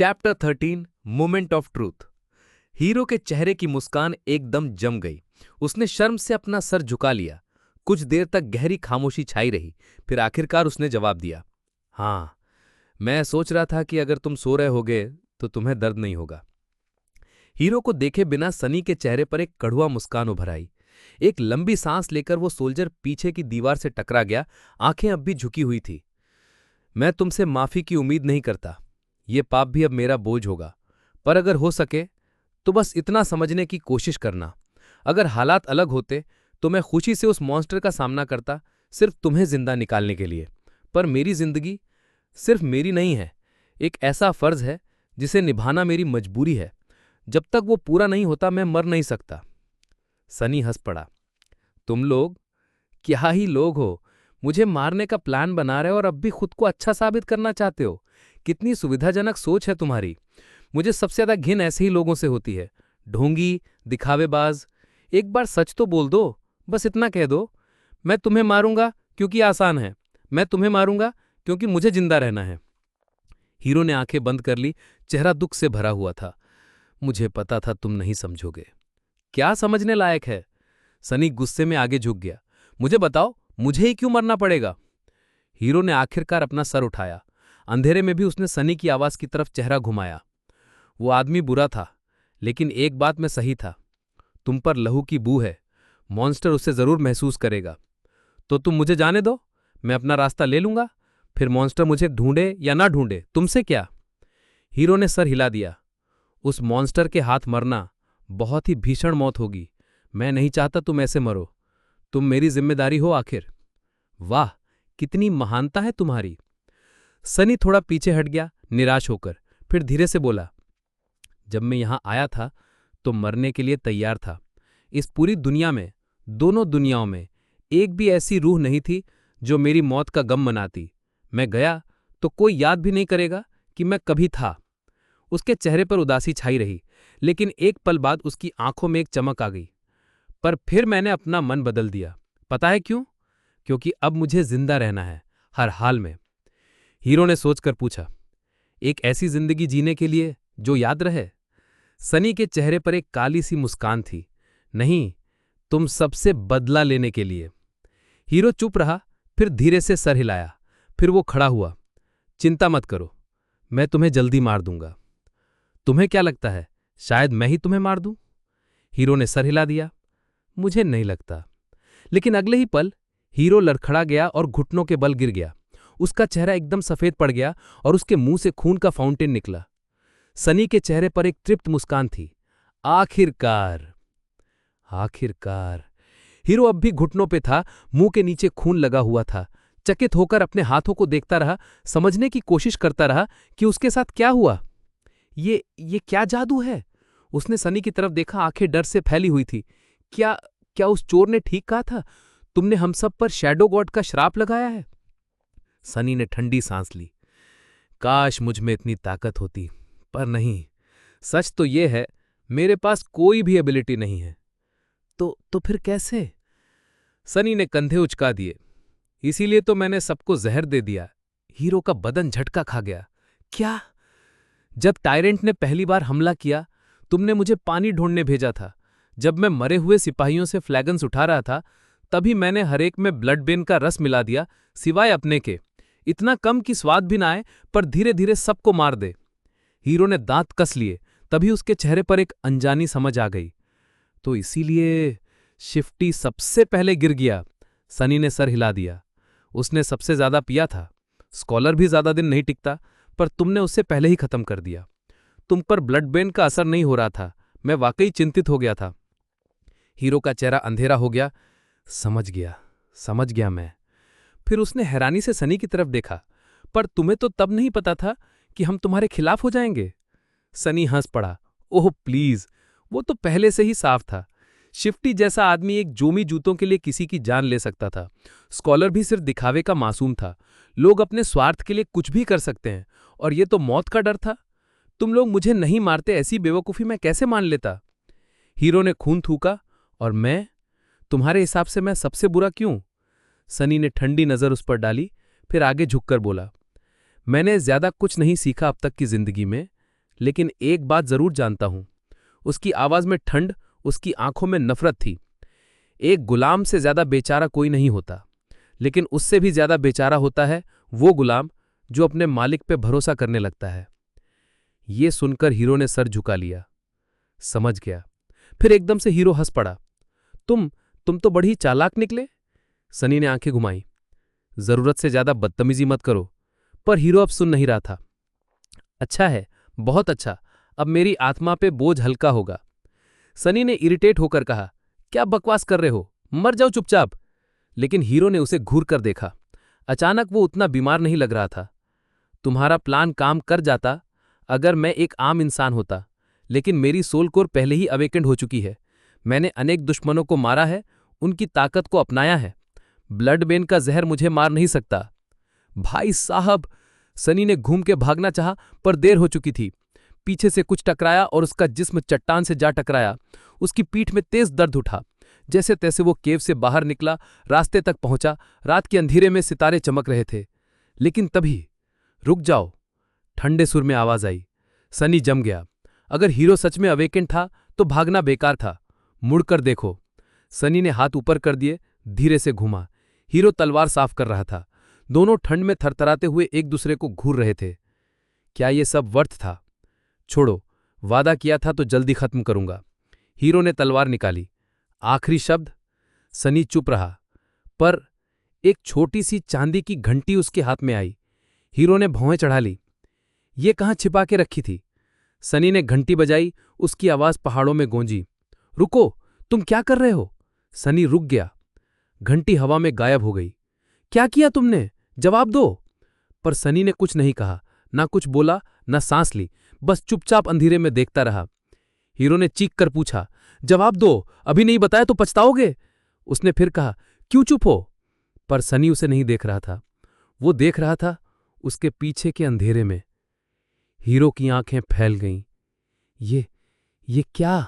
Chapter 13 moment of truth. Hero के चेहरे की मुस्कान एकदम जम गई। उसने शर्म से अपना सर झुका लिया। कुछ देर तक गहरी खामोशी छाई रही। फिर आखिरकार उसने जवाब दिया, हाँ, मैं सोच रहा था कि अगर तुम सो रहे होगे तो तुम्हें दर्द नहीं होगा। हीरो को देखे बिना सनी के चेहरे पर एक कड़वा मुस्कान उभर आई। एक लंबी सांस लेकर वो सोल्जर पीछे की दीवार से टकरा गया। आंखें अब भी झुकी हुई थी। मैं तुमसे माफी की उम्मीद नहीं करता। ये पाप भी अब मेरा बोझ होगा। पर अगर हो सके तो बस इतना समझने की कोशिश करना, अगर हालात अलग होते तो मैं खुशी से उस मॉन्स्टर का सामना करता, सिर्फ तुम्हें जिंदा निकालने के लिए। पर मेरी जिंदगी सिर्फ मेरी नहीं है। एक ऐसा फर्ज है जिसे निभाना मेरी मजबूरी है। जब तक वो पूरा नहीं होता मैं मर नहीं सकता। सनी हंस पड़ा। तुम लोग क्या ही लोग हो। मुझे मारने का प्लान बना रहे हो और अब भी खुद को अच्छा साबित करना चाहते हो। कितनी सुविधाजनक सोच है तुम्हारी। मुझे सबसे ज्यादा घिन ऐसे ही लोगों से होती है। ढोंगी, दिखावेबाज। एक बार सच तो बोल दो, बस इतना कह दो, मैं तुम्हें मारूंगा क्योंकि आसान है। मैं तुम्हें मारूंगा क्योंकि मुझे जिंदा रहना है। हीरो ने आंखें बंद कर ली। चेहरा दुख से भरा हुआ था। मुझे पता था तुम नहीं समझोगे। क्या समझने लायक है? सनी गुस्से में आगे झुक गया। मुझे बताओ, मुझे ही क्यों मरना पड़ेगा? हीरो ने आखिरकार अपना सर उठाया। अंधेरे में भी उसने सनी की आवाज की तरफ चेहरा घुमाया। वो आदमी बुरा था, लेकिन एक बात में सही था। तुम पर लहू की बू है। मॉन्स्टर उसे जरूर महसूस करेगा। तो तुम मुझे जाने दो, मैं अपना रास्ता ले लूंगा। फिर मॉन्स्टर मुझे ढूंढे या ना ढूंढे, तुमसे क्या? हीरो ने सर हिला दिया। उस मॉन्स्टर के हाथ मरना बहुत ही भीषण मौत होगी। मैं नहीं चाहता तुम ऐसे मरो। तुम मेरी जिम्मेदारी हो आखिर। वाह, कितनी महानता है तुम्हारी। सनी थोड़ा पीछे हट गया, निराश होकर। फिर धीरे से बोला, जब मैं यहां आया था तो मरने के लिए तैयार था। इस पूरी दुनिया में, दोनों दुनियाओं में, एक भी ऐसी रूह नहीं थी जो मेरी मौत का गम मनाती। मैं गया तो कोई याद भी नहीं करेगा कि मैं कभी था। उसके चेहरे पर उदासी छाई रही, लेकिन एक पल बाद उसकी आंखों में एक चमक आ गई। पर फिर मैंने अपना मन बदल दिया। पता है क्यों? क्योंकि अब मुझे जिंदा रहना है, हर हाल में। हीरो ने सोचकर पूछा, एक ऐसी जिंदगी जीने के लिए जो याद रहे? सनी के चेहरे पर एक काली सी मुस्कान थी। नहीं, तुम सबसे बदला लेने के लिए। हीरो चुप रहा, फिर धीरे से सर हिलाया। फिर वो खड़ा हुआ। चिंता मत करो, मैं तुम्हें जल्दी मार दूंगा। तुम्हें क्या लगता है, शायद मैं ही तुम्हें मार दूं? हीरो ने सर हिला दिया। मुझे नहीं लगता। लेकिन अगले ही पल हीरो लड़खड़ा गया और घुटनों के बल गिर गया। उसका चेहरा एकदम सफेद पड़ गया और उसके मुंह से खून का फाउंटेन निकला। सनी के चेहरे पर एक तृप्त मुस्कान थी। आखिरकार, आखिरकार। हीरो अब भी घुटनों पे था, मुंह के नीचे खून लगा हुआ था। चकित होकर अपने हाथों को देखता रहा, समझने की कोशिश करता रहा कि उसके साथ क्या हुआ। ये क्या जादू है? उसने सनी की तरफ देखा, आंखें डर से फैली हुई थी। क्या क्या उस चोर ने ठीक कहा था? तुमने हम सब पर शैडो गॉड का श्राप लगाया है? सनी ने ठंडी सांस ली। काश मुझ में इतनी ताकत होती, पर नहीं। सच तो यह है, मेरे पास कोई भी एबिलिटी नहीं है। तो फिर कैसे? सनी ने कंधे उचका दिए। इसीलिए तो मैंने सबको जहर दे दिया। हीरो का बदन झटका खा गया। क्या? जब टायरेंट ने पहली बार हमला किया, तुमने मुझे पानी ढूंढने भेजा था। जब मैं मरे हुए सिपाहियों से फ्लैगन्स उठा रहा था, तभी मैंने हरेक में ब्लड बेन का रस मिला दिया, सिवाय अपने के। इतना कम कि स्वाद भी ना आए, पर धीरे धीरे सबको मार दे। हीरो ने दांत कस लिए। तभी उसके चेहरे पर एक अनजानी समझ आ गई। तो इसीलिए शिफ्टी सबसे पहले गिर गया। सनी ने सर हिला दिया। उसने सबसे ज्यादा पिया था। स्कॉलर भी ज्यादा दिन नहीं टिकता, पर तुमने उसे पहले ही खत्म कर दिया। तुम पर ब्लड बेन का असर नहीं हो रहा था। मैं वाकई चिंतित हो गया था। हीरो का चेहरा अंधेरा हो गया। समझ गया मैं। फिर उसने हैरानी से सनी की तरफ देखा। पर तुम्हें तो तब नहीं पता था कि हम तुम्हारे खिलाफ हो जाएंगे। सनी हंस पड़ा। ओह प्लीज, वो तो पहले से ही साफ था। शिफ्टी जैसा आदमी एक जोमी जूतों के लिए किसी की जान ले सकता था। स्कॉलर भी सिर्फ दिखावे का मासूम था। लोग अपने स्वार्थ के लिए कुछ भी कर सकते हैं, और ये तो मौत का डर था। तुम लोग मुझे नहीं मारते, ऐसी बेवकूफी मैं कैसे मान लेता? हीरो ने खून थूका। और मैं? तुम्हारे हिसाब से मैं सबसे बुरा क्यों? सनी ने ठंडी नजर उस पर डाली, फिर आगे झुककर बोला, मैंने ज्यादा कुछ नहीं सीखा अब तक की जिंदगी में, लेकिन एक बात जरूर जानता हूं। उसकी आवाज में ठंड, उसकी आंखों में नफरत थी। एक गुलाम से ज्यादा बेचारा कोई नहीं होता, लेकिन उससे भी ज्यादा बेचारा होता है वो गुलाम जो अपने मालिक पे भरोसा करने लगता है। ये सुनकर हीरो ने सर झुका लिया। समझ गया। फिर एकदम से हीरो हंस पड़ा। तुम तो बड़ी चालाक निकले। सनी ने आंखें घुमाई। जरूरत से ज्यादा बदतमीजी मत करो। पर हीरो अब सुन नहीं रहा था। अच्छा है, बहुत अच्छा, अब मेरी आत्मा पे बोझ हल्का होगा। सनी ने इरिटेट होकर कहा, क्या बकवास कर रहे हो, मर जाओ चुपचाप। लेकिन हीरो ने उसे घूर कर देखा। अचानक वो उतना बीमार नहीं लग रहा था। तुम्हारा प्लान काम कर जाता अगर मैं एक आम इंसान होता, लेकिन मेरी सोल कोर पहले ही अवेकेंड हो चुकी है। मैंने अनेक दुश्मनों को मारा है, उनकी ताकत को अपनाया है। ब्लड बेन का जहर मुझे मार नहीं सकता। भाई साहब! सनी ने घूम के भागना चाहा, पर देर हो चुकी थी। पीछे से कुछ टकराया और उसका जिस्म चट्टान से जा टकराया। उसकी पीठ में तेज दर्द उठा। जैसे तैसे वो केव से बाहर निकला, रास्ते तक पहुंचा। रात के अंधेरे में सितारे चमक रहे थे। लेकिन तभी, रुक जाओ, ठंडे सुर में आवाज आई। सनी जम गया। अगर हीरो सच में अवेकेंड था तो भागना बेकार था। मुड़कर देखो। सनी ने हाथ ऊपर कर दिए, धीरे से घूमा। हीरो तलवार साफ कर रहा था। दोनों ठंड में थरथराते हुए एक दूसरे को घूर रहे थे। क्या ये सब व्यर्थ था? छोड़ो, वादा किया था तो जल्दी खत्म करूंगा। हीरो ने तलवार निकाली। आखिरी शब्द। सनी चुप रहा। पर एक छोटी सी चांदी की घंटी उसके हाथ में आई। हीरो ने भौंहें चढ़ा ली। ये कहाँ छिपा के रखी थी? सनी ने घंटी बजाई। उसकी आवाज पहाड़ों में गूंजी। रुको, तुम क्या कर रहे हो? सनी रुक गया। घंटी हवा में गायब हो गई। क्या किया तुमने? जवाब दो। पर सनी ने कुछ नहीं कहा, ना कुछ बोला, ना सांस ली, बस चुपचाप अंधेरे में देखता रहा। हीरो ने चीख कर पूछा, जवाब दो, अभी नहीं बताया तो पछताओगे। उसने फिर कहा, क्यों चुप हो? पर सनी उसे नहीं देख रहा था। वो देख रहा था उसके पीछे के अंधेरे में। हीरो की आंखें फैल गईं। ये क्या?